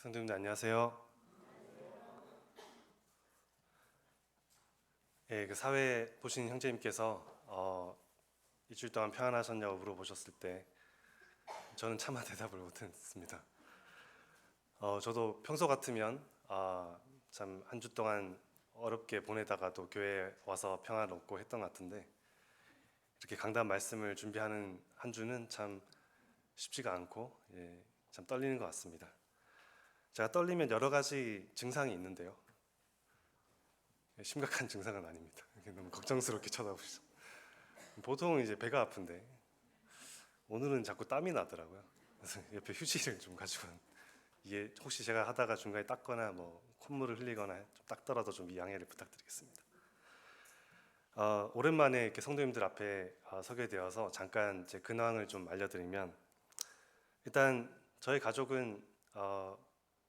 성도님들 안녕하세요. 예, 그 사회 보신 형제님께서 일주일 동안 평안하셨냐고 물어보셨을 때 저는 차마 대답을 못했습니다. 저도 평소 같으면 참 한 주 동안 어렵게 보내다가도 교회에 와서 평안 얻고 했던 것 같은데 이렇게 강단 말씀을 준비하는 한 주는 참 쉽지가 않고 참 떨리는 것 같습니다. 제가 떨리면 여러 가지 증상이 있는데요. 심각한 증상은 아닙니다. 너무 걱정스럽게 쳐다보시죠. 보통 이제 배가 아픈데 오늘은 자꾸 땀이 나더라고요. 그래서 옆에 휴지를 좀 가지고 이게 혹시 제가 하다가 중간에 닦거나 뭐 콧물을 흘리거나 좀 닦더라도 좀 양해를 부탁드리겠습니다. 오랜만에 이렇게 성도님들 앞에 서게 되어서 잠깐 제 근황을 좀 알려드리면 일단 저희 가족은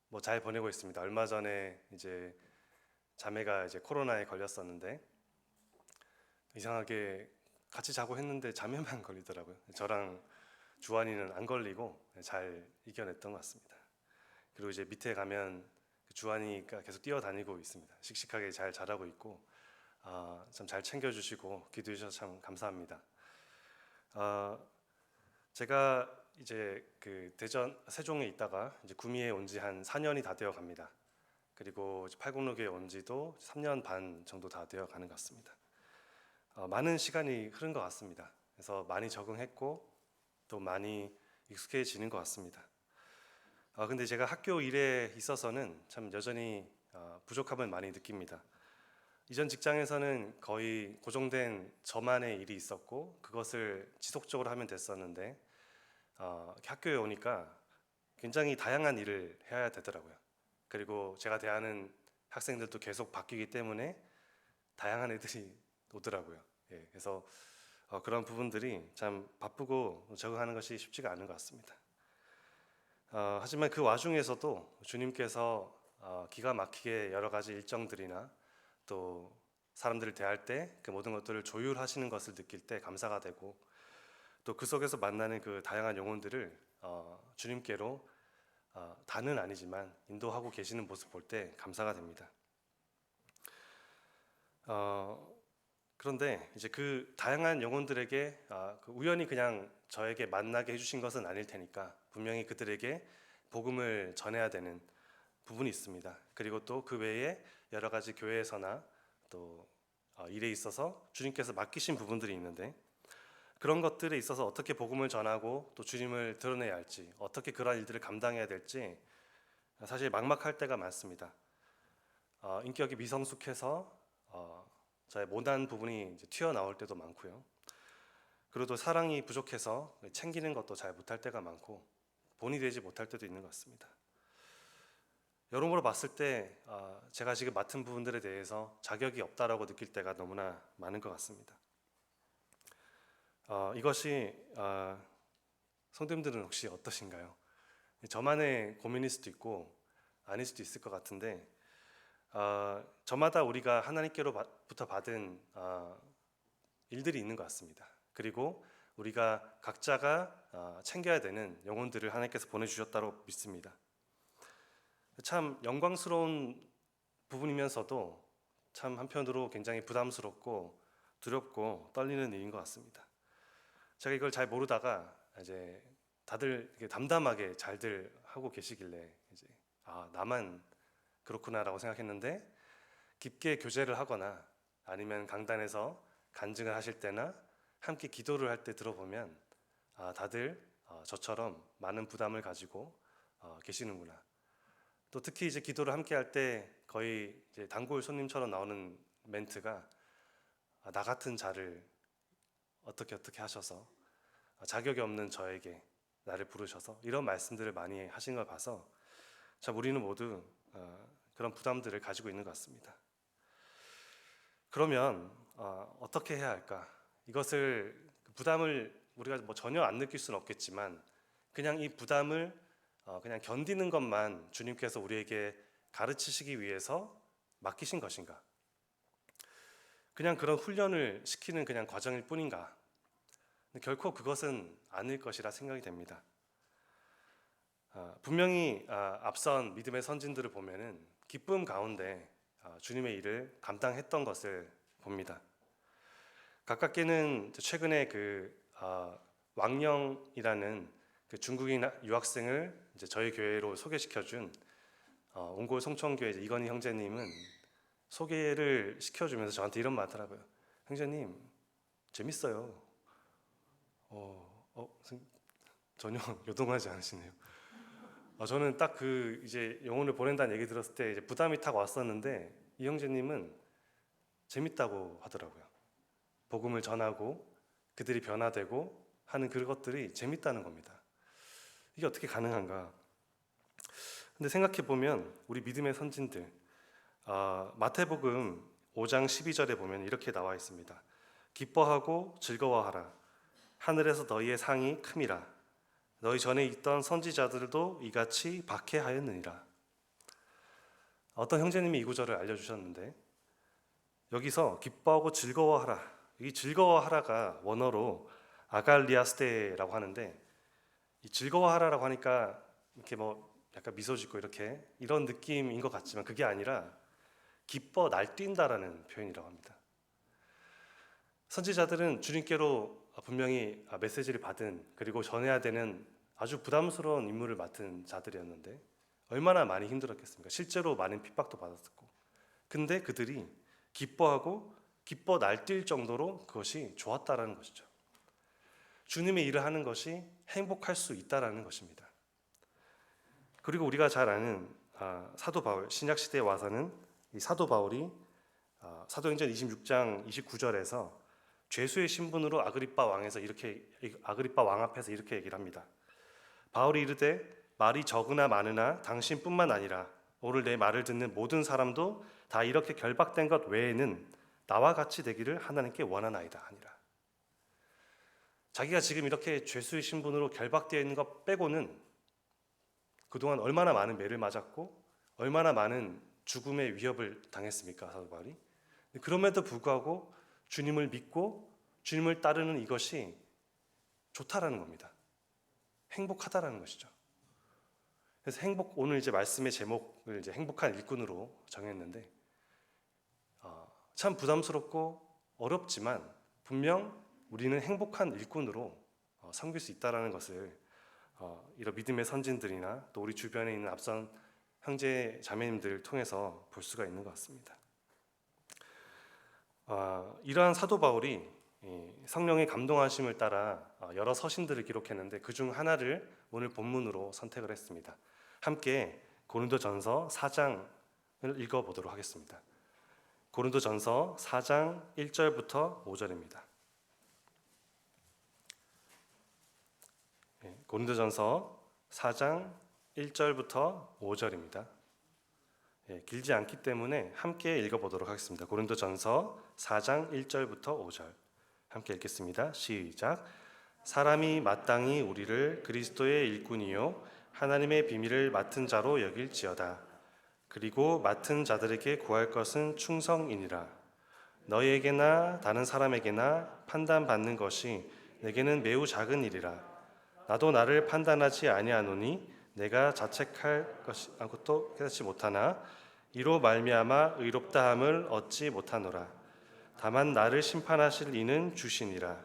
뭐 잘 보내고 있습니다. 얼마 전에 이제 자매가 이제 코로나에 걸렸었는데 이상하게 같이 자고 했는데 자매만 걸리더라고요. 저랑 주환이는 안 걸리고 잘 이겨냈던 것 같습니다. 그리고 이제 밑에 가면 주환이가 계속 뛰어다니고 있습니다. 씩씩하게 잘 자라고 있고 참 잘 챙겨주시고 기도해 주셔서 참 감사합니다. 제가 이제 그 대전 세종에 있다가 이제 구미에 온 지 한 4년이 다 되어 갑니다. 그리고 팔공로교에 온 지도 3년 반 정도 다 되어 가는 것 같습니다. 많은 시간이 흐른 것 같습니다. 그래서 많이 적응했고 또 많이 익숙해지는 것 같습니다. 근데 제가 학교 일에 있어서는 참 여전히 부족함을 많이 느낍니다. 이전 직장에서는 거의 고정된 저만의 일이 있었고 그것을 지속적으로 하면 됐었는데 학교에 오니까 굉장히 다양한 일을 해야 되더라고요. 그리고 제가 대하는 학생들도 계속 바뀌기 때문에 다양한 애들이 오더라고요. 그래서 그런 부분들이 참 바쁘고 적응하는 것이 쉽지가 않은 것 같습니다. 하지만 그 와중에서도 주님께서 기가 막히게 여러 가지 일정들이나 또 사람들을 대할 때 그 모든 것들을 조율하시는 것을 느낄 때 감사가 되고 또 그 속에서 만나는 그 다양한 영혼들을 주님께로 다는 아니지만 인도하고 계시는 모습 볼 때 감사가 됩니다. 그런데 이제 그 다양한 영혼들에게 그 우연히 그냥 저에게 만나게 해주신 것은 아닐 테니까 분명히 그들에게 복음을 전해야 되는 부분이 있습니다. 그리고 또 그 외에 여러 가지 교회에서나 또 일에 있어서 주님께서 맡기신 부분들이 있는데 그런 것들에 있어서 어떻게 복음을 전하고 또 주님을 드러내야 할지 어떻게 그런 일들을 감당해야 될지 사실 막막할 때가 많습니다. 인격이 미성숙해서 저의 못난 부분이 이제 튀어나올 때도 많고요. 그리고 또 사랑이 부족해서 챙기는 것도 잘 못할 때가 많고 본이 되지 못할 때도 있는 것 같습니다. 여러모로 봤을 때 제가 지금 맡은 부분들에 대해서 자격이 없다라고 느낄 때가 너무나 많은 것 같습니다. 이것이 성도님들은 혹시 어떠신가요? 저만의 고민일 수도 있고 아닐 수도 있을 것 같은데 저마다 우리가 하나님께로부터 받은 일들이 있는 것 같습니다. 그리고 우리가 각자가 챙겨야 되는 영혼들을 하나님께서 보내주셨다고 믿습니다. 참 영광스러운 부분이면서도 참 한편으로 굉장히 부담스럽고 두렵고 떨리는 일인 것 같습니다. 제가 이걸 잘 모르다가 이제 다들 이렇게 담담하게 잘들 하고 계시길래 이제 나만 그렇구나라고 생각했는데 깊게 교제를 하거나 아니면 강단에서 간증을 하실 때나 함께 기도를 할 때 들어보면 다들 저처럼 많은 부담을 가지고 계시는구나. 또 특히 이제 기도를 함께 할 때 거의 이제 단골 손님처럼 나오는 멘트가 나 같은 자를 어떻게 하셔서 자격이 없는 저에게 나를 부르셔서 이런 말씀들을 많이 하신 걸 봐서 참 우리는 모두 그런 부담들을 가지고 있는 것 같습니다. 그러면 어떻게 해야 할까? 이것을 부담을 우리가 뭐 전혀 안 느낄 수는 없겠지만 그냥 이 부담을 그냥 견디는 것만 주님께서 우리에게 가르치시기 위해서 맡기신 것인가? 그냥 그런 훈련을 시키는 그냥 과정일 뿐인가? 결코 그것은 아닐 것이라 생각이 됩니다. 분명히 앞선 믿음의 선진들을 보면은 기쁨 가운데 주님의 일을 감당했던 것을 봅니다. 가깝게는 최근에 왕영이라는 그 중국인 유학생을 이제 저희 교회로 소개시켜준 옹골 송천교회 이건희 형제님은 소개를 시켜주면서 저한테 이런 말 하더라고요. 형제님 재밌어요. 전혀 요동하지 않으시네요. 저는 딱 이제 영혼을 보낸다는 얘기 들었을 때 이제 부담이 탁 왔었는데 이 형제님은 재밌다고 하더라고요. 복음을 전하고 그들이 변화되고 하는 그것들이 재밌다는 겁니다. 이게 어떻게 가능한가? 근데 생각해 보면 우리 믿음의 선진들 마태복음 5장 12절에 보면 이렇게 나와 있습니다. 기뻐하고 즐거워하라. 하늘에서 너희의 상이 큼이라. 너희 전에 있던 선지자들도 이같이 박해하였느니라. 어떤 형제님이 이 구절을 알려주셨는데 여기서 기뻐하고 즐거워하라. 이 즐거워하라가 원어로 아갈리아스테라고 하는데 이 즐거워하라라고 하니까 이렇게 약간 미소 짓고 이렇게 이런 느낌인 것 같지만 그게 아니라 기뻐 날뛴다라는 표현이라고 합니다. 선지자들은 주님께로 분명히 메시지를 받은 그리고 전해야 되는 아주 부담스러운 임무를 맡은 자들이었는데 얼마나 많이 힘들었겠습니까? 실제로 많은 핍박도 받았었고 근데 그들이 기뻐하고 기뻐 날뛸 정도로 그것이 좋았다라는 것이죠. 주님의 일을 하는 것이 행복할 수 있다라는 것입니다. 그리고 우리가 잘 아는 사도 바울, 신약 시대에 와서는 이 사도 바울이 사도행전 26장 29절에서 죄수의 신분으로 아그리빠 왕 앞에서 이렇게 얘기를 합니다. 바울이 이르되 말이 적으나 많으나 당신뿐만 아니라 오늘 내 말을 듣는 모든 사람도 다 이렇게 결박된 것 외에는 나와 같이 되기를 하나님께 원하나이다 하니라. 자기가 지금 이렇게 죄수의 신분으로 결박되어 있는 것 빼고는 그동안 얼마나 많은 매를 맞았고 얼마나 많은 죽음의 위협을 당했습니까? 사도 바울이. 그럼에도 불구하고 주님을 믿고 주님을 따르는 이것이 좋다라는 겁니다. 행복하다라는 것이죠. 그래서 오늘 이제 말씀의 제목을 이제 행복한 일꾼으로 정했는데 참 부담스럽고 어렵지만 분명 우리는 행복한 일꾼으로 섬길 수 있다라는 것을 이런 믿음의 선진들이나 또 우리 주변에 있는 앞선 형제 자매님들을 통해서 볼 수가 있는 것 같습니다. 이러한 사도 바울이 성령의 감동하심을 따라 여러 서신들을 기록했는데 그중 하나를 오늘 본문으로 선택을 했습니다. 함께 고린도전서 4장을 읽어보도록 하겠습니다. 고린도전서 4장 1절부터 5절입니다. 고린도전서 4장 1절부터 5절입니다. 길지 않기 때문에 함께 읽어보도록 하겠습니다. 고린도전서 4장 1절부터 5절 함께 읽겠습니다. 시작. 사람이 마땅히 우리를 그리스도의 일꾼이요 하나님의 비밀을 맡은 자로 여길지어다. 그리고 맡은 자들에게 구할 것은 충성이니라. 너희에게나 다른 사람에게나 판단받는 것이 내게는 매우 작은 일이라. 나도 나를 판단하지 아니하노니 내가 자책할 것이 아무것도 깨닫지 못하나 이로 말미암아 의롭다함을 얻지 못하노라. 다만 나를 심판하실 이는 주시니라.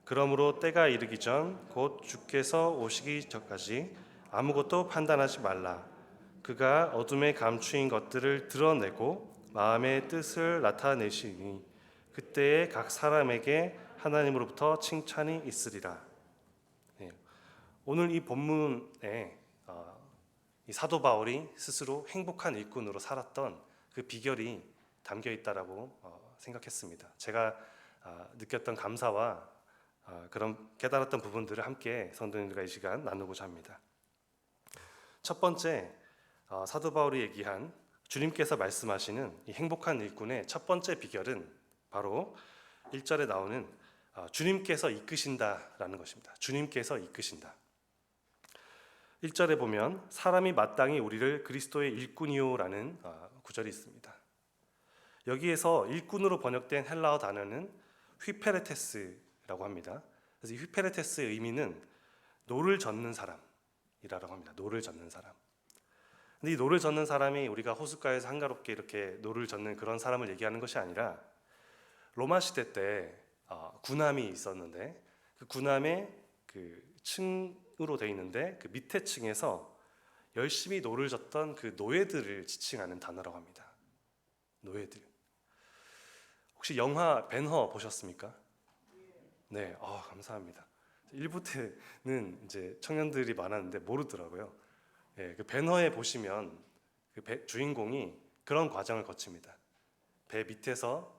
그러므로 때가 이르기 전 곧 주께서 오시기 전까지 아무것도 판단하지 말라. 그가 어둠에 감추인 것들을 드러내고 마음의 뜻을 나타내시니 그때에 각 사람에게 하나님으로부터 칭찬이 있으리라. 오늘 이 본문에 이 사도 바울이 스스로 행복한 일꾼으로 살았던 그 비결이 담겨 있다라고 생각했습니다. 제가 느꼈던 감사와 그런 깨달았던 부분들을 함께 성도님들과 이 시간 나누고자 합니다. 첫 번째, 사도 바울이 얘기한 주님께서 말씀하시는 이 행복한 일꾼의 첫 번째 비결은 바로 1절에 나오는 주님께서 이끄신다라는 것입니다. 주님께서 이끄신다. 1절에 보면 사람이 마땅히 우리를 그리스도의 일꾼이요라는 구절이 있습니다. 여기에서 일꾼으로 번역된 헬라어 단어는 휘페레테스라고 합니다. 그래서 이 휘페레테스의 의미는 노를 젓는 사람, 사람이라고 합니다. 노를 젓는 사람. 근데 이 노를 젓는 사람이 우리가 호숫가에서 한가롭게 이렇게 노를 젓는 그런 사람을 얘기하는 것이 아니라 로마 시대 때 군함이 있었는데 그 군함의 그 층으로 돼 있는데 그 밑에 층에서 열심히 노를 젓던 그 노예들을 지칭하는 단어라고 합니다. 노예들. 혹시 영화 벤허 보셨습니까? 네, 감사합니다. 일부 때는 이제 청년들이 많았는데 모르더라고요. 예, 그 벤허에 보시면 그 주인공이 그런 과정을 거칩니다. 배 밑에서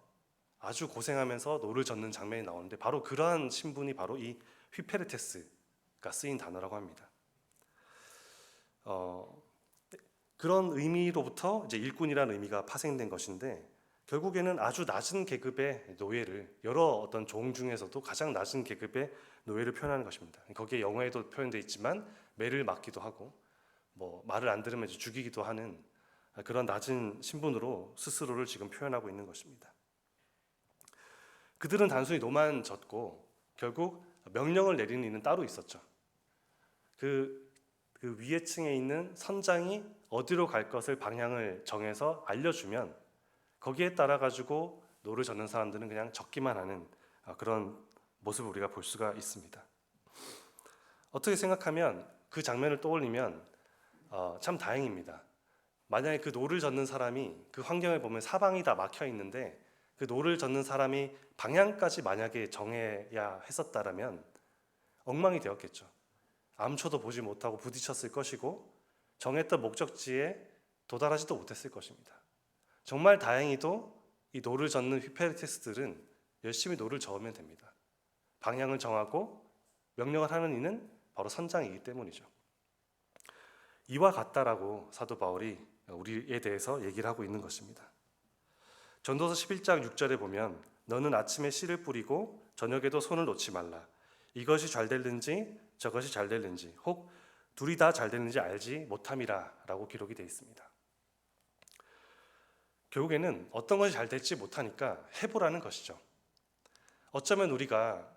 아주 고생하면서 노를 젓는 장면이 나오는데 바로 그러한 신분이 바로 이 휘페르테스가 쓰인 단어라고 합니다. 그런 의미로부터 이제 일꾼이라는 의미가 파생된 것인데 결국에는 아주 낮은 계급의 노예를 여러 어떤 종 중에서도 가장 낮은 계급의 노예를 표현하는 것입니다. 거기에 영어에도 표현되어 있지만 매를 맞기도 하고 뭐 말을 안 들으면 이제 죽이기도 하는 그런 낮은 신분으로 스스로를 지금 표현하고 있는 것입니다. 그들은 단순히 노만 젓고 결국 명령을 내리는 이는 따로 있었죠. 그 위에 층에 있는 선장이 어디로 갈 것을 방향을 정해서 알려주면 거기에 따라 가지고 노를 젓는 사람들은 그냥 젓기만 하는 그런 모습을 우리가 볼 수가 있습니다. 어떻게 생각하면 그 장면을 떠올리면 참 다행입니다. 만약에 그 노를 젓는 사람이 그 환경을 보면 사방이 다 막혀 있는데 그 노를 젓는 사람이 방향까지 만약에 정해야 했었다라면 엉망이 되었겠죠. 암초도 보지 못하고 부딪혔을 것이고 정했던 목적지에 도달하지도 못했을 것입니다. 정말 다행히도 이 노를 젓는 휘페르테스들은 열심히 노를 저으면 됩니다. 방향을 정하고 명령을 하는 이는 바로 선장이기 때문이죠. 이와 같다라고 사도 바울이 우리에 대해서 얘기를 하고 있는 것입니다. 전도서 11장 6절에 보면 너는 아침에 씨를 뿌리고 저녁에도 손을 놓지 말라. 이것이 잘 될는지 저것이 잘 될는지 혹 둘이 다 잘 될는지 알지 못함이라 라고 기록이 되어 있습니다. 결국에는 어떤 것이 잘 될지 못하니까 해보라는 것이죠. 어쩌면 우리가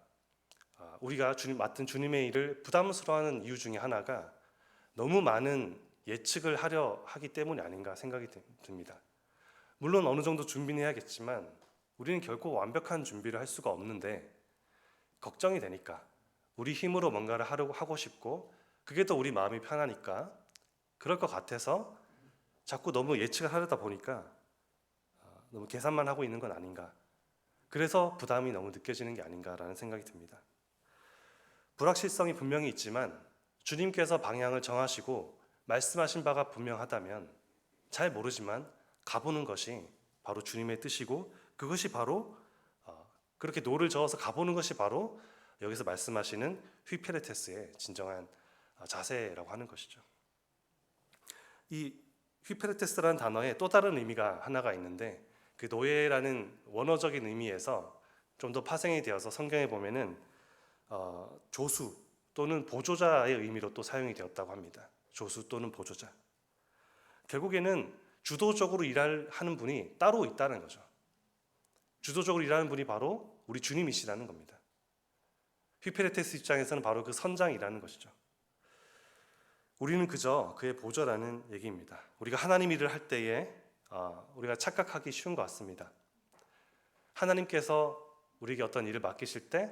맡은 주님의 일을 부담스러워하는 이유 중에 하나가 너무 많은 예측을 하려 하기 때문이 아닌가 생각이 듭니다. 물론 어느 정도 준비는 해야겠지만 우리는 결코 완벽한 준비를 할 수가 없는데 걱정이 되니까 우리 힘으로 뭔가를 하고 싶고 그게 또 우리 마음이 편하니까 그럴 것 같아서 자꾸 너무 예측을 하려다 보니까 너무 계산만 하고 있는 건 아닌가. 그래서 부담이 너무 느껴지는 게 아닌가라는 생각이 듭니다. 불확실성이 분명히 있지만 주님께서 방향을 정하시고 말씀하신 바가 분명하다면 잘 모르지만 가보는 것이 바로 주님의 뜻이고 그것이 바로 그렇게 노를 저어서 가보는 것이 바로 여기서 말씀하시는 휘페르테스의 진정한 자세라고 하는 것이죠. 이 휘페르테스라는 단어에 또 다른 의미가 하나가 있는데 그 노예라는 원어적인 의미에서 좀 더 파생이 되어서 성경에 보면은 조수 또는 보조자의 의미로 또 사용이 되었다고 합니다. 조수 또는 보조자. 결국에는 주도적으로 일하는 분이 따로 있다는 거죠. 주도적으로 일하는 분이 바로 우리 주님이시라는 겁니다. 휘페르테스 입장에서는 바로 그 선장이라는 것이죠. 우리는 그저 그의 보조라는 얘기입니다. 우리가 하나님 일을 할 때에 우리가 착각하기 쉬운 것 같습니다. 하나님께서 우리에게 어떤 일을 맡기실 때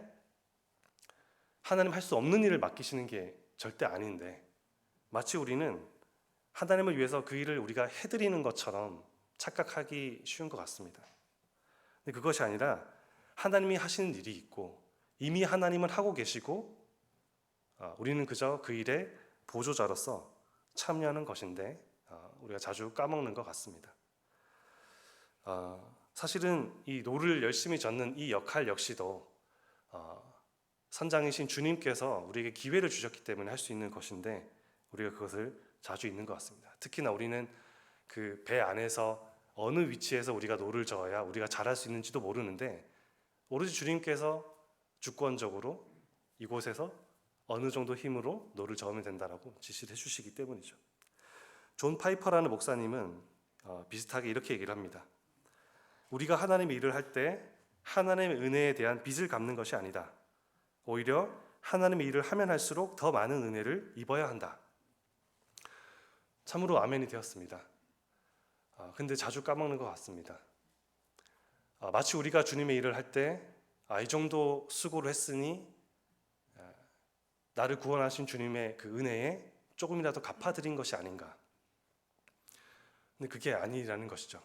하나님 할 수 없는 일을 맡기시는 게 절대 아닌데 마치 우리는 하나님을 위해서 그 일을 우리가 해드리는 것처럼 착각하기 쉬운 것 같습니다. 근데 그것이 아니라 하나님이 하시는 일이 있고 이미 하나님은 하고 계시고 우리는 그저 그 일에 보조자로서 참여하는 것인데 우리가 자주 까먹는 것 같습니다. 사실은 이 노를 열심히 젓는 이 역할 역시도 선장이신 주님께서 우리에게 기회를 주셨기 때문에 할 수 있는 것인데 우리가 그것을 자주 잊는 것 같습니다. 특히나 우리는 그 배 안에서 어느 위치에서 우리가 노를 저어야 우리가 잘할 수 있는지도 모르는데 오로지 주님께서 주권적으로 이곳에서 어느 정도 힘으로 노를 저으면 된다라고 지시를 해주시기 때문이죠. 존 파이퍼라는 목사님은 비슷하게 이렇게 얘기를 합니다. 우리가 하나님의 일을 할 때 하나님의 은혜에 대한 빚을 갚는 것이 아니다. 오히려 하나님의 일을 하면 할수록 더 많은 은혜를 입어야 한다 참으로 아멘이 되었습니다. 근데 자주 까먹는 것 같습니다. 마치 우리가 주님의 일을 할 때 이 정도 수고를 했으니 나를 구원하신 주님의 그 은혜에 조금이라도 갚아드린 것이 아닌가. 근데 그게 아니라는 것이죠.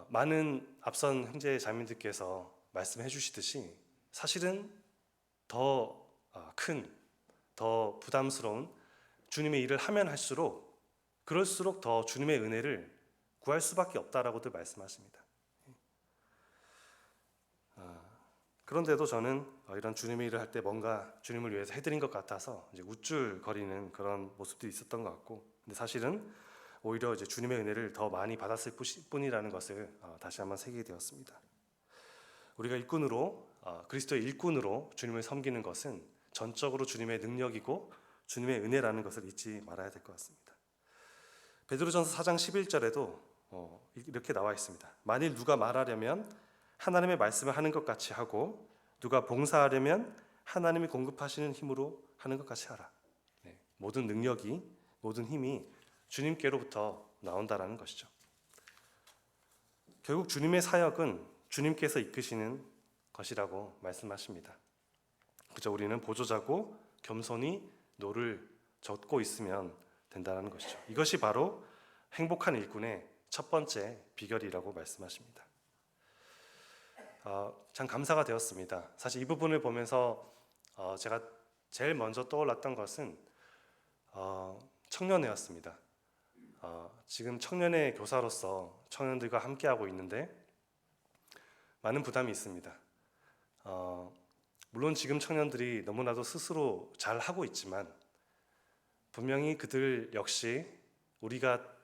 많은 앞선 형제 자매님들께서 말씀해 주시듯이 사실은 더 큰, 더 부담스러운 주님의 일을 하면 할수록 그럴수록 더 주님의 은혜를 구할 수밖에 없다라고들 말씀하십니다. 그런데도 저는 이런 주님의 일을 할 때 뭔가 주님을 위해서 해드린 것 같아서 이제 우쭐거리는 그런 모습도 있었던 것 같고, 근데 사실은 오히려 이제 주님의 은혜를 더 많이 받았을 뿐이라는 것을 다시 한번 새기게 되었습니다. 우리가 일꾼으로 그리스도의 일꾼으로 주님을 섬기는 것은 전적으로 주님의 능력이고 주님의 은혜라는 것을 잊지 말아야 될 것 같습니다. 베드로전서 4장 11절에도 이렇게 나와 있습니다. 만일 누가 말하려면 하나님의 말씀을 하는 것 같이 하고 누가 봉사하려면 하나님이 공급하시는 힘으로 하는 것 같이 하라. 모든 능력이, 모든 힘이 주님께로부터 나온다라는 것이죠. 결국 주님의 사역은 주님께서 이끄시는 것이라고 말씀하십니다. 그저 우리는 보조자고 겸손히 노를 젓고 있으면 된다는 것이죠. 이것이 바로 행복한 일꾼의 첫 번째 비결이라고 말씀하십니다. 참 감사가 되었습니다. 사실 이 부분을 보면서 제가 제일 먼저 떠올랐던 것은 청년회였습니다. 지금 청년회 교사로서 청년들과 함께하고 있는데 많은 부담이 있습니다. 물론 지금 청년들이 너무나도 스스로 잘 하고 있지만 분명히 그들 역시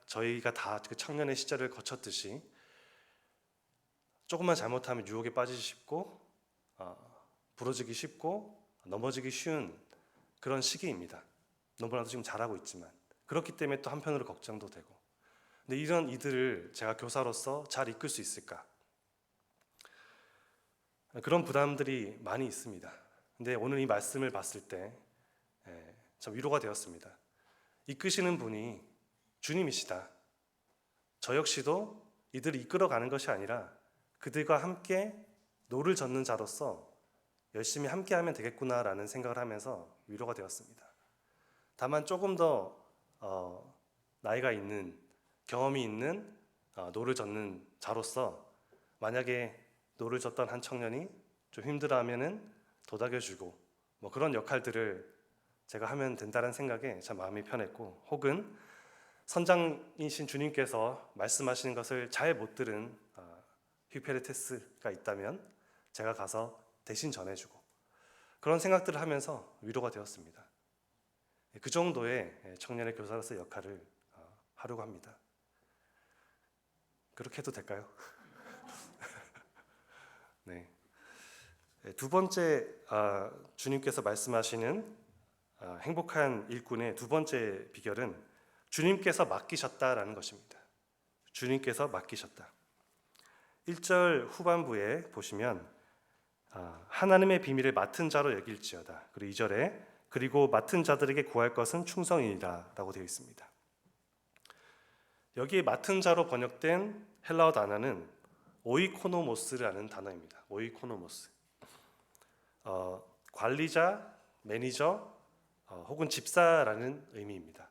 저희가 다 그 청년의 시절을 거쳤듯이 조금만 잘못하면 유혹에 빠지기 쉽고 부러지기 쉽고 넘어지기 쉬운 그런 시기입니다. 너무나도 지금 잘하고 있지만 그렇기 때문에 또 한편으로 걱정도 되고, 근데 이런 이들을 제가 교사로서 잘 이끌 수 있을까? 그런 부담들이 많이 있습니다. 근데 오늘 이 말씀을 봤을 때 참 위로가 되었습니다. 이끄시는 분이 주님이시다. 저 역시도 이들을 이끌어가는 것이 아니라 그들과 함께 노를 젓는 자로서 열심히 함께하면 되겠구나라는 생각을 하면서 위로가 되었습니다. 다만 조금 더 나이가 있는, 경험이 있는 노를 젓는 자로서 만약에 노를 젓던 한 청년이 좀 힘들어하면은 도닥여주고 그런 역할들을 제가 하면 된다는 생각에 참 마음이 편했고, 혹은 선장이신 주님께서 말씀하시는 것을 잘 못 들은 휘페르테스가 있다면 제가 가서 대신 전해주고, 그런 생각들을 하면서 위로가 되었습니다. 그 정도의 청년의 교사로서 역할을 하려고 합니다. 그렇게 해도 될까요? 네. 두 번째 주님께서 말씀하시는 행복한 일꾼의 두 번째 비결은 주님께서 맡기셨다라는 것입니다. 주님께서 맡기셨다. 1절 후반부에 보시면 하나님의 비밀을 맡은 자로 여길지어다. 그리고 2절에 그리고 맡은 자들에게 구할 것은 충성이니라 라고 되어 있습니다. 여기에 맡은 자로 번역된 헬라어 단어는 오이코노모스라는 단어입니다. 오이코노모스. 관리자, 매니저, 혹은 집사라는 의미입니다.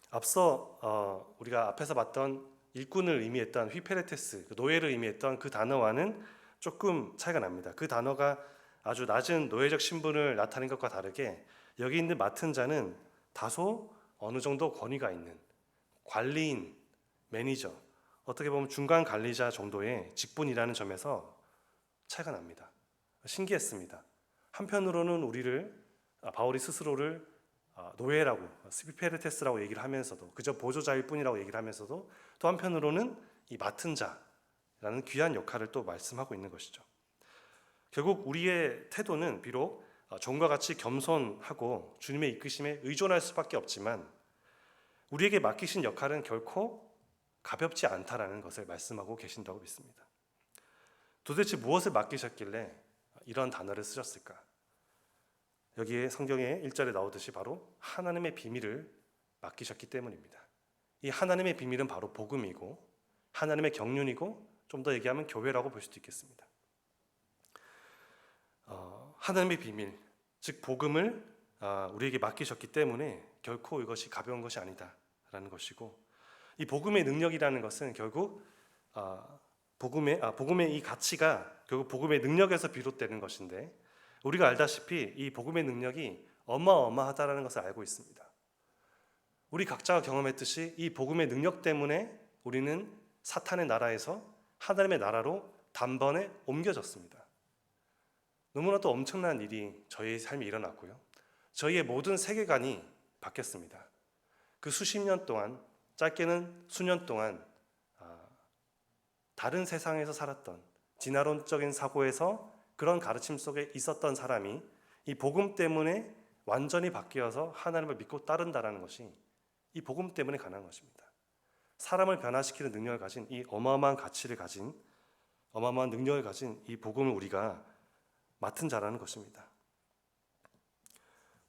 앞서 우리가 앞에서 봤던 일꾼을 의미했던 휘페레테스, 노예를 의미했던 그 단어와는 조금 차이가 납니다. 그 단어가 아주 낮은 노예적 신분을 나타낸 것과 다르게 여기 있는 맡은 자는 다소 어느 정도 권위가 있는 관리인, 매니저, 어떻게 보면 중간 관리자 정도의 직분이라는 점에서 차이가 납니다. 신기했습니다. 한편으로는 바울이 스스로를 노예라고, 스피페르테스라고 얘기를 하면서도 그저 보조자일 뿐이라고 얘기를 하면서도 또 한편으로는 이 맡은 자라는 귀한 역할을 또 말씀하고 있는 것이죠. 결국 우리의 태도는 비록 종과 같이 겸손하고 주님의 이끄심에 의존할 수밖에 없지만 우리에게 맡기신 역할은 결코 가볍지 않다라는 것을 말씀하고 계신다고 믿습니다. 도대체 무엇을 맡기셨길래 이런 단어를 쓰셨을까? 여기에 성경에 1절에 나오듯이 바로 하나님의 비밀을 맡기셨기 때문입니다. 이 하나님의 비밀은 바로 복음이고 하나님의 경륜이고 좀 더 얘기하면 교회라고 볼 수도 있겠습니다. 하나님의 비밀, 즉 복음을 우리에게 맡기셨기 때문에 결코 이것이 가벼운 것이 아니다라는 것이고, 이 복음의 능력이라는 것은 결국 복음의 이 가치가 결국 복음의 능력에서 비롯되는 것인데, 우리가 알다시피 이 복음의 능력이 어마어마하다라는 것을 알고 있습니다. 우리 각자가 경험했듯이 이 복음의 능력 때문에 우리는 사탄의 나라에서 하나님의 나라로 단번에 옮겨졌습니다. 너무나도 엄청난 일이 저희의 삶에 일어났고요. 저희의 모든 세계관이 바뀌었습니다. 그 수십 년 동안, 짧게는 수년 동안 다른 세상에서 살았던 진화론적인 사고에서 그런 가르침 속에 있었던 사람이 이 복음 때문에 완전히 바뀌어서 하나님을 믿고 따른다는 것이 이 복음 때문에 가능한 것입니다. 사람을 변화시키는 능력을 가진 이 어마어마한 가치를 가진, 어마어마한 능력을 가진 이 복음을 우리가 맡은 자라는 것입니다.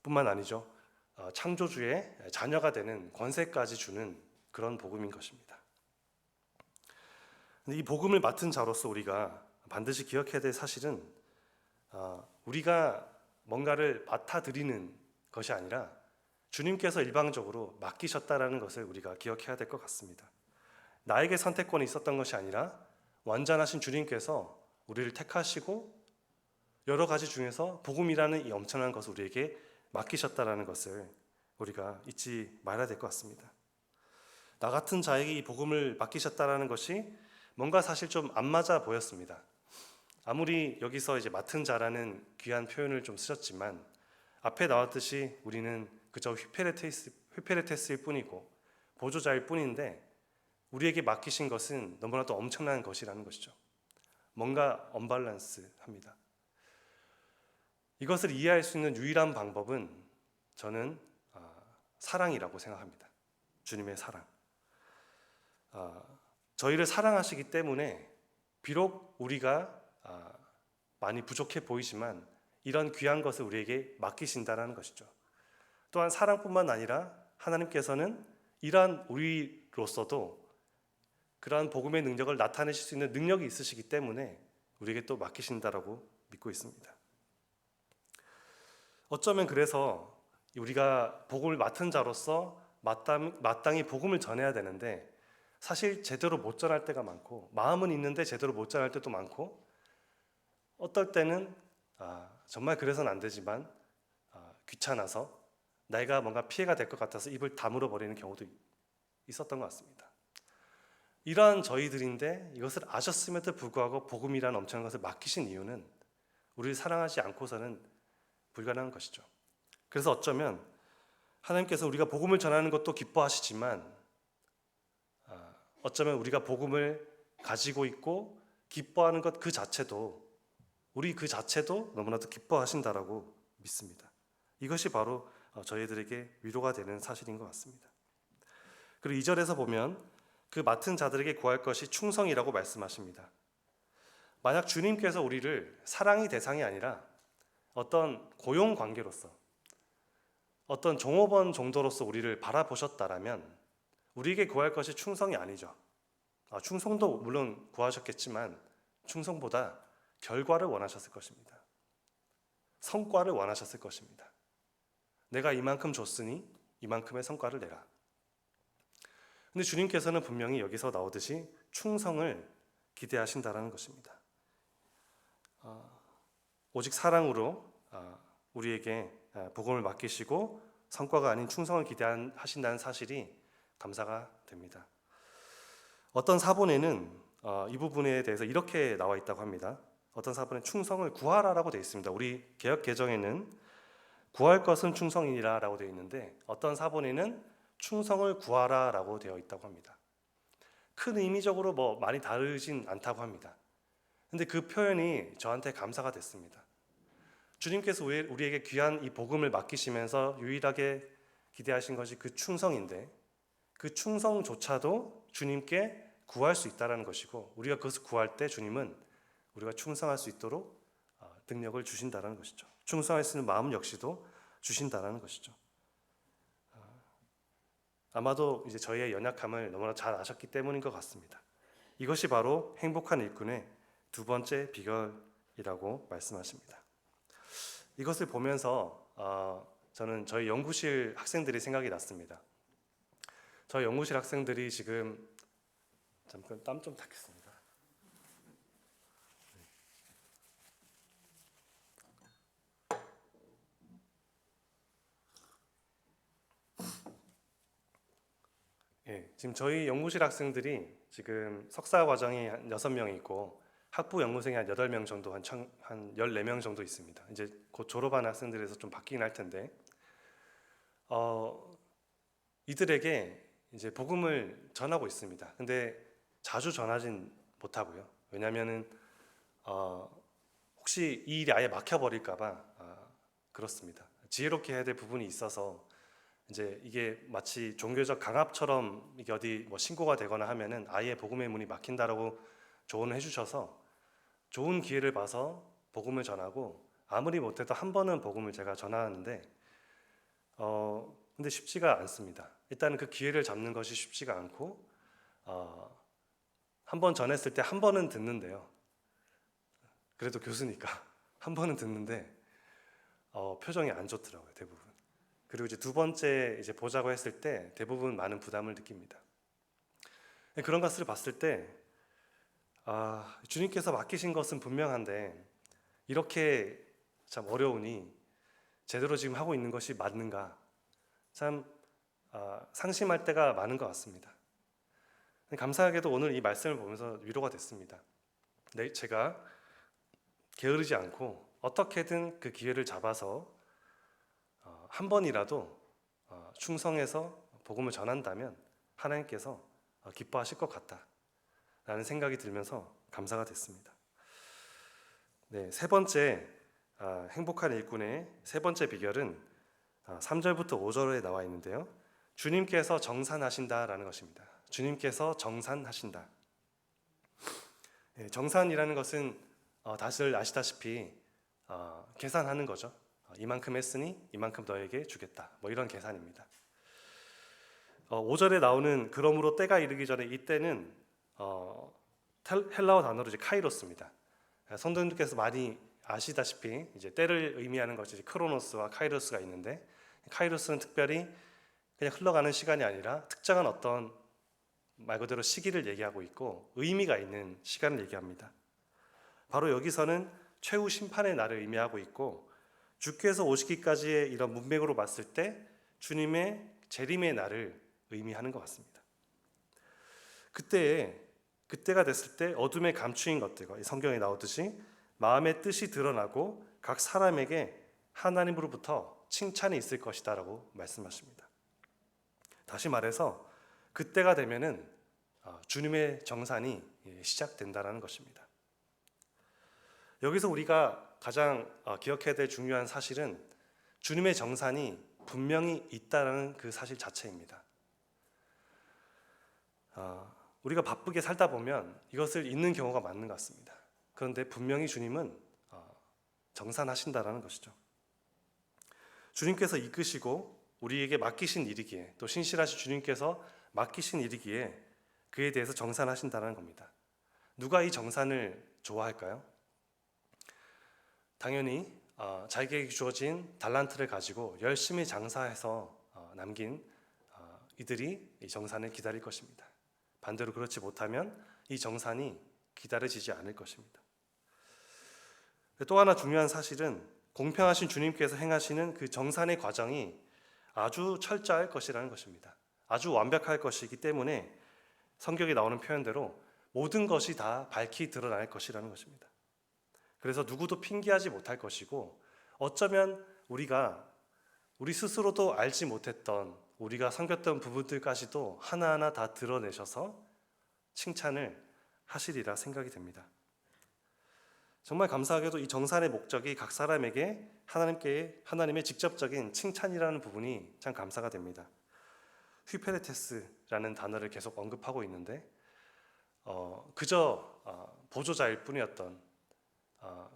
뿐만 아니죠. 창조주의 자녀가 되는 권세까지 주는 그런 복음인 것입니다. 이 복음을 맡은 자로서 우리가 반드시 기억해야 될 사실은 우리가 뭔가를 맡아드리는 것이 아니라 주님께서 일방적으로 맡기셨다라는 것을 우리가 기억해야 될 것 같습니다. 나에게 선택권이 있었던 것이 아니라 완전하신 주님께서 우리를 택하시고 여러 가지 중에서 복음이라는 이 엄청난 것을 우리에게 맡기셨다라는 것을 우리가 잊지 말아야 될 것 같습니다. 나 같은 자에게 이 복음을 맡기셨다라는 것이 뭔가 사실 좀 안 맞아 보였습니다. 아무리 여기서 이제 맡은 자라는 귀한 표현을 좀 쓰셨지만 앞에 나왔듯이 우리는 그저 휘페레테스일 뿐이고 보조자일 뿐인데 우리에게 맡기신 것은 너무나도 엄청난 것이라는 것이죠. 뭔가 언밸런스합니다. 이것을 이해할 수 있는 유일한 방법은 저는 사랑이라고 생각합니다. 주님의 사랑. 저희를 사랑하시기 때문에 비록 우리가 많이 부족해 보이지만 이런 귀한 것을 우리에게 맡기신다는 것이죠. 또한 사랑뿐만 아니라 하나님께서는 이러한 우리로서도 그러한 복음의 능력을 나타내실 수 있는 능력이 있으시기 때문에 우리에게 또 맡기신다라고 믿고 있습니다. 어쩌면 그래서 우리가 복음을 맡은 자로서 마땅히 복음을 전해야 되는데 사실 제대로 못 전할 때가 많고, 마음은 있는데 제대로 못 전할 때도 많고, 어떨 때는 정말 그래서는 안 되지만 귀찮아서 내가 뭔가 피해가 될 것 같아서 입을 다물어 버리는 경우도 있었던 것 같습니다. 이러한 저희들인데 이것을 아셨음에도 불구하고 복음이라는 엄청난 것을 맡기신 이유는 우리를 사랑하지 않고서는 불가능한 것이죠. 그래서 어쩌면 하나님께서 우리가 복음을 전하는 것도 기뻐하시지만 어쩌면 우리가 복음을 가지고 있고 기뻐하는 것 그 자체도, 우리 그 자체도 너무나도 기뻐하신다라고 믿습니다. 이것이 바로 저희들에게 위로가 되는 사실인 것 같습니다. 그리고 2절에서 보면 그 맡은 자들에게 구할 것이 충성이라고 말씀하십니다. 만약 주님께서 우리를 사랑의 대상이 아니라 어떤 고용 관계로서, 어떤 종업원 정도로서 우리를 바라보셨다라면 우리에게 구할 것이 충성이 아니죠. 충성도 물론 구하셨겠지만 충성보다 결과를 원하셨을 것입니다. 성과를 원하셨을 것입니다. 내가 이만큼 줬으니 이만큼의 성과를 내라. 근데 주님께서는 분명히 여기서 나오듯이 충성을 기대하신다라는 것입니다. 오직 사랑으로 우리에게 복음을 맡기시고 성과가 아닌 충성을 기대하신다는 사실이 감사가 됩니다. 어떤 사본에는 이 부분에 대해서 이렇게 나와 있다고 합니다. 어떤 사본에 충성을 구하라라고 되어 있습니다. 우리 개역 개정에는 구할 것은 충성이라라고 되어 있는데 어떤 사본에는 충성을 구하라라고 되어 있다고 합니다. 큰 의미적으로 많이 다르진 않다고 합니다. 근데 그 표현이 저한테 감사가 됐습니다. 주님께서 우리에게 귀한 이 복음을 맡기시면서 유일하게 기대하신 것이 그 충성인데 그 충성조차도 주님께 구할 수 있다는 것이고 우리가 그것을 구할 때 주님은 우리가 충성할 수 있도록 능력을 주신다는 것이죠. 충성할 수 있는 마음 역시도 주신다라는 것이죠. 아마도 이제 저희의 연약함을 너무나 잘 아셨기 때문인 것 같습니다. 이것이 바로 행복한 일꾼의 두 번째 비결이라고 말씀하십니다. 이것을 보면서 저는 저희 연구실 학생들이 생각이 났습니다. 저희 연구실 학생들이 지금 잠깐 땀 좀 닦겠습니다. 예, 지금 저희 연구실 학생들이 지금 석사 과정이 한 6명이 있고 학부 연구생이 한 8명 정도, 한 14명 정도 있습니다. 이제 곧 졸업하는 학생들에서 좀 바뀌긴 할 텐데 이들에게 이제 복음을 전하고 있습니다. 근데 자주 전하진 못하고요. 왜냐하면은 혹시 이 일이 아예 막혀버릴까봐 그렇습니다. 지혜롭게 해야 될 부분이 있어서 이제 이게 마치 종교적 강압처럼 이게 어디 뭐 신고가 되거나 하면은 아예 복음의 문이 막힌다라고 조언을 해주셔서 좋은 기회를 봐서 복음을 전하고 아무리 못해도 한 번은 복음을 제가 전하는데 근데 쉽지가 않습니다. 일단은 그 기회를 잡는 것이 쉽지가 않고 한 번 전했을 때 한 번은 듣는데요. 그래도 교수니까 한 번은 듣는데 표정이 안 좋더라고요, 대부분. 그리고 이제 두 번째 이제 보자고 했을 때 대부분 많은 부담을 느낍니다. 그런 것을 봤을 때 주님께서 맡기신 것은 분명한데 이렇게 참 어려우니 제대로 지금 하고 있는 것이 맞는가 참 상심할 때가 많은 것 같습니다. 감사하게도 오늘 이 말씀을 보면서 위로가 됐습니다. 네, 제가 게으르지 않고 어떻게든 그 기회를 잡아서 한 번이라도 충성해서 복음을 전한다면 하나님께서 기뻐하실 것 같다라는 생각이 들면서 감사가 됐습니다. 네, 세 번째 행복한 일꾼의 세 번째 비결은 3절부터 5절에 나와 있는데요. 주님께서 정산하신다라는 것입니다. 주님께서 정산하신다. 정산이라는 것은 다들 아시다시피 계산하는 거죠. 이만큼 했으니 이만큼 너에게 주겠다. 뭐 이런 계산입니다. 5절에 나오는 그러므로 때가 이르기 전에 이때는 헬라어 단어로 이제 카이로스입니다. 성도님들께서 많이 아시다시피 이제 때를 의미하는 것이 크로노스와 카이로스가 있는데 카이로스는 특별히 그냥 흘러가는 시간이 아니라 특정한 어떤 말 그대로 시기를 얘기하고 있고 의미가 있는 시간을 얘기합니다. 바로 여기서는 최후 심판의 날을 의미하고 있고 주께서 오시기까지의 이런 문맥으로 봤을 때 주님의 재림의 날을 의미하는 것 같습니다. 그때가 됐을 때 어둠에 감추인 것들과 성경에 나오듯이 마음의 뜻이 드러나고 각 사람에게 하나님으로부터 칭찬이 있을 것이다 라고 말씀하십니다. 다시 말해서 그때가 되면은 주님의 정산이 시작된다라는 것입니다. 여기서 우리가 가장 기억해야 될 중요한 사실은 주님의 정산이 분명히 있다는 그 사실 자체입니다. 우리가 바쁘게 살다 보면 이것을 잊는 경우가 많은 것 같습니다. 그런데 분명히 주님은 정산하신다라는 것이죠. 주님께서 이끄시고 우리에게 맡기신 일이기에 또 신실하신 주님께서 맡기신 일이기에 그에 대해서 정산하신다는 겁니다. 누가 이 정산을 좋아할까요? 당연히 자기에게 주어진 달란트를 가지고 열심히 장사해서 남긴 이들이 이 정산을 기다릴 것입니다. 반대로 그렇지 못하면 이 정산이 기다려지지 않을 것입니다. 또 하나 중요한 사실은 공평하신 주님께서 행하시는 그 정산의 과정이 아주 철저할 것이라는 것입니다. 아주 완벽할 것이기 때문에 성경에 나오는 표현대로 모든 것이 다 밝히 드러날 것이라는 것입니다. 그래서 누구도 핑계하지 못할 것이고 어쩌면 우리 스스로도 알지 못했던 우리가 섬겼던 부분들까지도 하나하나 다 드러내셔서 칭찬을 하시리라 생각이 됩니다. 정말 감사하게도 이 정산의 목적이 각 사람에게 하나님의 직접적인 칭찬이라는 부분이 참 감사가 됩니다. 휘페레테스라는 단어를 계속 언급하고 있는데 그저 보조자일 뿐이었던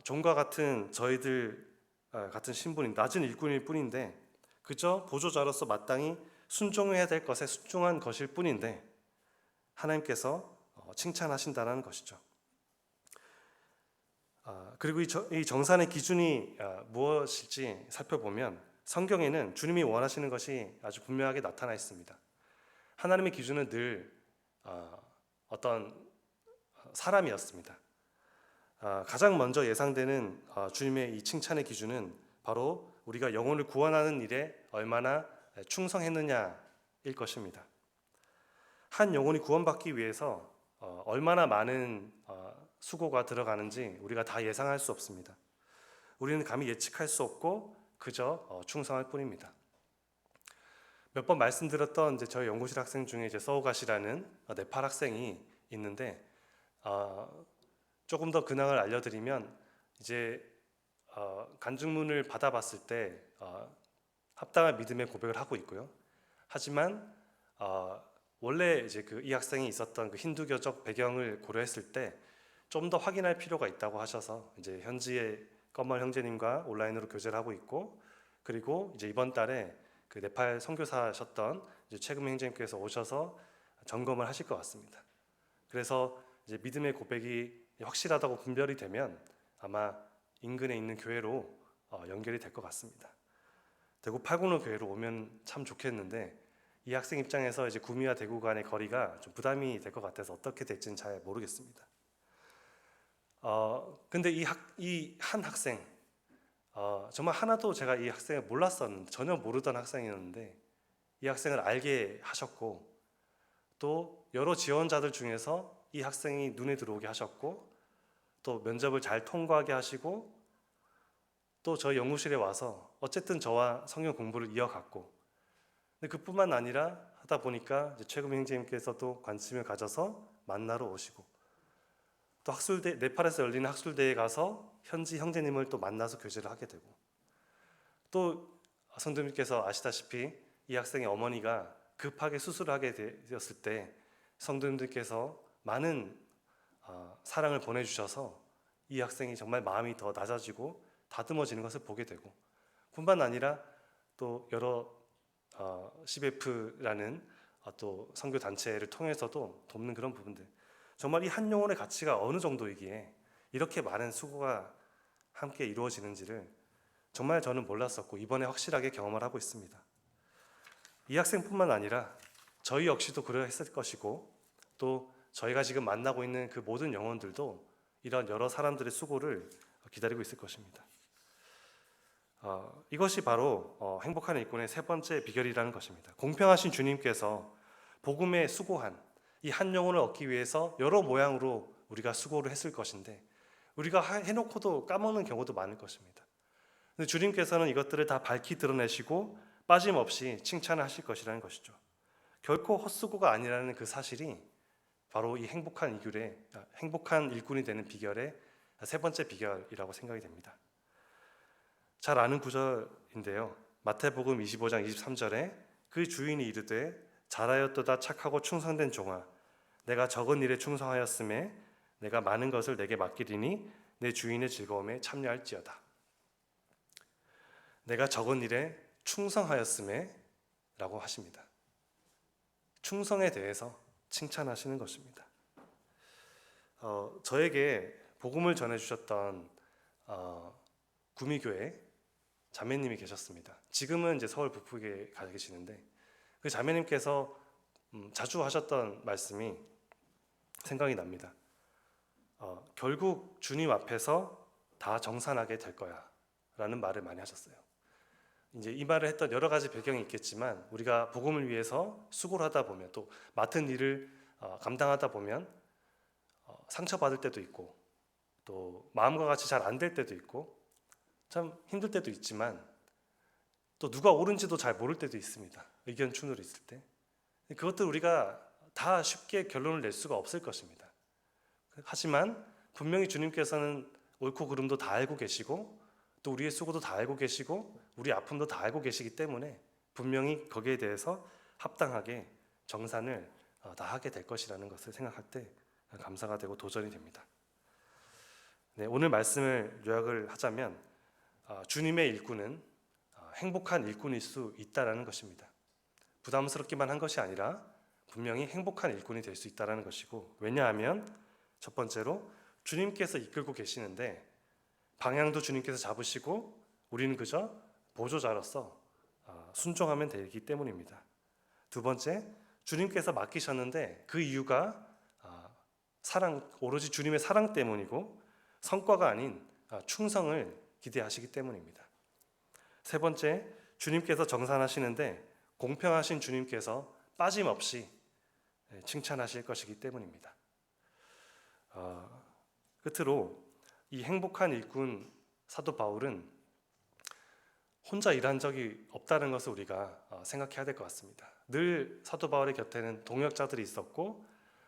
종과 같은 저희들 같은 신분인 낮은 일꾼일 뿐인데 그저 보조자로서 마땅히 순종해야 될 것에 순종한 것일 뿐인데 하나님께서 칭찬하신다는 것이죠. 그리고 이 정산의 기준이 무엇일지 살펴보면 성경에는 주님이 원하시는 것이 아주 분명하게 나타나 있습니다. 하나님의 기준은 늘 어떤 사람이었습니다. 가장 먼저 예상되는 주님의 이 칭찬의 기준은 바로 우리가 영혼을 구원하는 일에 얼마나 충성했느냐일 것입니다. 한 영혼이 구원받기 위해서 얼마나 많은 수고가 들어가는지 우리가 다 예상할 수 없습니다. 우리는 감히 예측할 수 없고 그저 충성할 뿐입니다. 몇 번 말씀드렸던 저희 연구실 학생 중에 서우갓이라는 네팔 학생이 있는데 조금 더 근황을 알려드리면 간증문을 받아봤을 때 합당한 믿음의 고백을 하고 있고요. 하지만 원래 이 학생이 있었던 그 힌두교적 배경을 고려했을 때 좀 더 확인할 필요가 있다고 하셔서 현지의 껌멀 형제님과 온라인으로 교제를 하고 있고, 그리고 이번 달에 그 네팔 선교사셨던 최금 형제님께서 오셔서 점검을 하실 것 같습니다. 그래서 믿음의 고백이 확실하다고 분별이 되면 아마 인근에 있는 교회로 연결이 될 것 같습니다. 대구 팔공로 교회로 오면 참 좋겠는데 이 학생 입장에서 구미와 대구 간의 거리가 좀 부담이 될 것 같아서 어떻게 될지는 잘 모르겠습니다. 근데 이 한 학생 정말 하나도 제가 이 학생을 몰랐었는데, 전혀 모르던 학생이었는데 이 학생을 알게 하셨고, 또 여러 지원자들 중에서 이 학생이 눈에 들어오게 하셨고, 또 면접을 잘 통과하게 하시고, 또 저희 연구실에 와서 어쨌든 저와 성경 공부를 이어갔고, 근데 그뿐만 아니라 하다 보니까 최금 형제님께서도 관심을 가져서 만나러 오시고, 또 학술대, 네팔에서 열리는 학술대회에 가서 현지 형제님을 또 만나서 교제를 하게 되고, 또 성도님께서 아시다시피 이 학생의 어머니가 급하게 수술을 하게 되었을 때 성도님들께서 많은 사랑을 보내주셔서 이 학생이 정말 마음이 더 낮아지고 다듬어지는 것을 보게 되고, 뿐만 아니라 또 여러 CBF라는 또 선교 단체를 통해서도 돕는 그런 부분들, 정말 이 한 영혼의 가치가 어느 정도이기에 이렇게 많은 수고가 함께 이루어지는지를 정말 저는 몰랐었고 이번에 확실하게 경험을 하고 있습니다. 이 학생뿐만 아니라 저희 역시도 그러했을 것이고, 또 저희가 지금 만나고 있는 그 모든 영혼들도 이런 여러 사람들의 수고를 기다리고 있을 것입니다. 이것이 바로 행복한 일꾼의 세 번째 비결이라는 것입니다. 공평하신 주님께서 복음에 수고한 이 한 영혼을 얻기 위해서 여러 모양으로 우리가 수고를 했을 것인데 우리가 해놓고도 까먹는 경우도 많을 것입니다. 근데 주님께서는 이것들을 다 밝히 드러내시고 빠짐없이 칭찬을 하실 것이라는 것이죠. 결코 헛수고가 아니라는 그 사실이 바로 이 행복한 일꾼이 되는 비결의 세 번째 비결이라고 생각이 됩니다. 잘 아는 구절인데요. 마태복음 25장 23절에 그 주인이 이르되 잘하였도다 착하고 충성된 종아, 내가 적은 일에 충성하였음에 내가 많은 것을 내게 맡기리니 내 주인의 즐거움에 참여할지어다. 내가 적은 일에 충성하였음에 라고 하십니다. 충성에 대해서 칭찬하시는 것입니다. 저에게 복음을 전해주셨던 구미교회 자매님이 계셨습니다. 지금은 서울 북부에 가 계시는데 그 자매님께서 자주 하셨던 말씀이 생각이 납니다. 결국 주님 앞에서 다 정산하게 될 거야 라는 말을 많이 하셨어요. 이 말을 했던 여러 가지 배경이 있겠지만 우리가 복음을 위해서 수고를 하다 보면, 또 맡은 일을 감당하다 보면 상처받을 때도 있고, 또 마음과 같이 잘 안 될 때도 있고, 참 힘들 때도 있지만, 또 누가 옳은지도 잘 모를 때도 있습니다. 의견 충돌이 있을 때. 그것들 우리가 다 쉽게 결론을 낼 수가 없을 것입니다. 하지만 분명히 주님께서는 옳고 그름도 다 알고 계시고, 또 우리의 수고도 다 알고 계시고, 우리 아픔도 다 알고 계시기 때문에 분명히 거기에 대해서 합당하게 정산을 다 하게 될 것이라는 것을 생각할 때 감사가 되고 도전이 됩니다. 네, 오늘 말씀을 요약을 하자면 주님의 일꾼은 행복한 일꾼일 수 있다라는 것입니다. 부담스럽기만 한 것이 아니라 분명히 행복한 일꾼이 될 수 있다라는 것이고, 왜냐하면 첫 번째로 주님께서 이끌고 계시는데 방향도 주님께서 잡으시고 우리는 그저 보조자로서 순종하면 되기 때문입니다. 두 번째, 주님께서 맡기셨는데 그 이유가 오로지 주님의 사랑 때문이고 성과가 아닌 충성을 기대하시기 때문입니다. 세 번째, 주님께서 정산하시는데 공평하신 주님께서 빠짐없이 칭찬하실 것이기 때문입니다. 끝으로 이 행복한 일꾼 사도 바울은 혼자 일한 적이 없다는 것을 우리가 생각해야 될 것 같습니다. 늘 사도 바울의 곁에는 동역자들이 있었고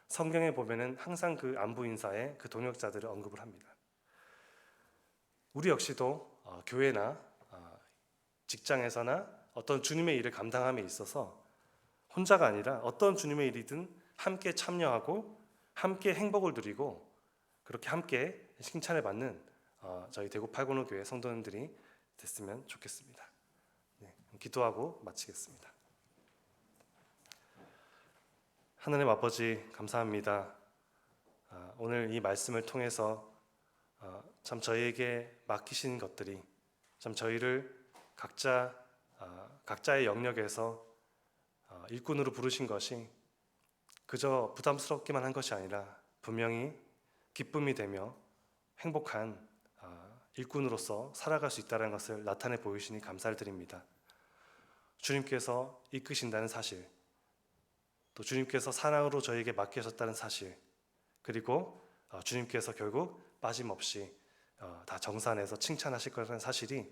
성경에 보면은 항상 그 안부 인사에 그 동역자들을 언급을 합니다. 우리 역시도 교회나 직장에서나 어떤 주님의 일을 감당함에 있어서 혼자가 아니라 어떤 주님의 일이든 함께 참여하고 함께 행복을 누리고 그렇게 함께 칭찬을 받는 저희 대구 팔군호 교회 성도님들이 됐으면 좋겠습니다. 기도하고 마치겠습니다. 하나님 아버지 감사합니다. 오늘 이 말씀을 통해서 참 저희에게 맡기신 것들이 참 저희를 각자의 영역에서 일꾼으로 부르신 것이 그저 부담스럽기만 한 것이 아니라 분명히 기쁨이 되며 행복한 일꾼으로서 살아갈 수 있다는 것을 나타내 보이시니 감사를 드립니다. 주님께서 이끄신다는 사실, 또 주님께서 사랑으로 저에게 맡기셨다는 사실, 그리고 주님께서 결국 빠짐없이 다 정산해서 칭찬하실 거라는 사실이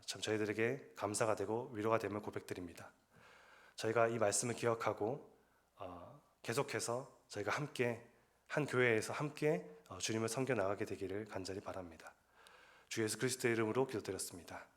참 저희들에게 감사가 되고 위로가 되면 고백드립니다. 저희가 이 말씀을 기억하고 계속해서 저희가 함께 한 교회에서 함께 주님을 섬겨 나가게 되기를 간절히 바랍니다. 주 예수 그리스도의 이름으로 기도드렸습니다.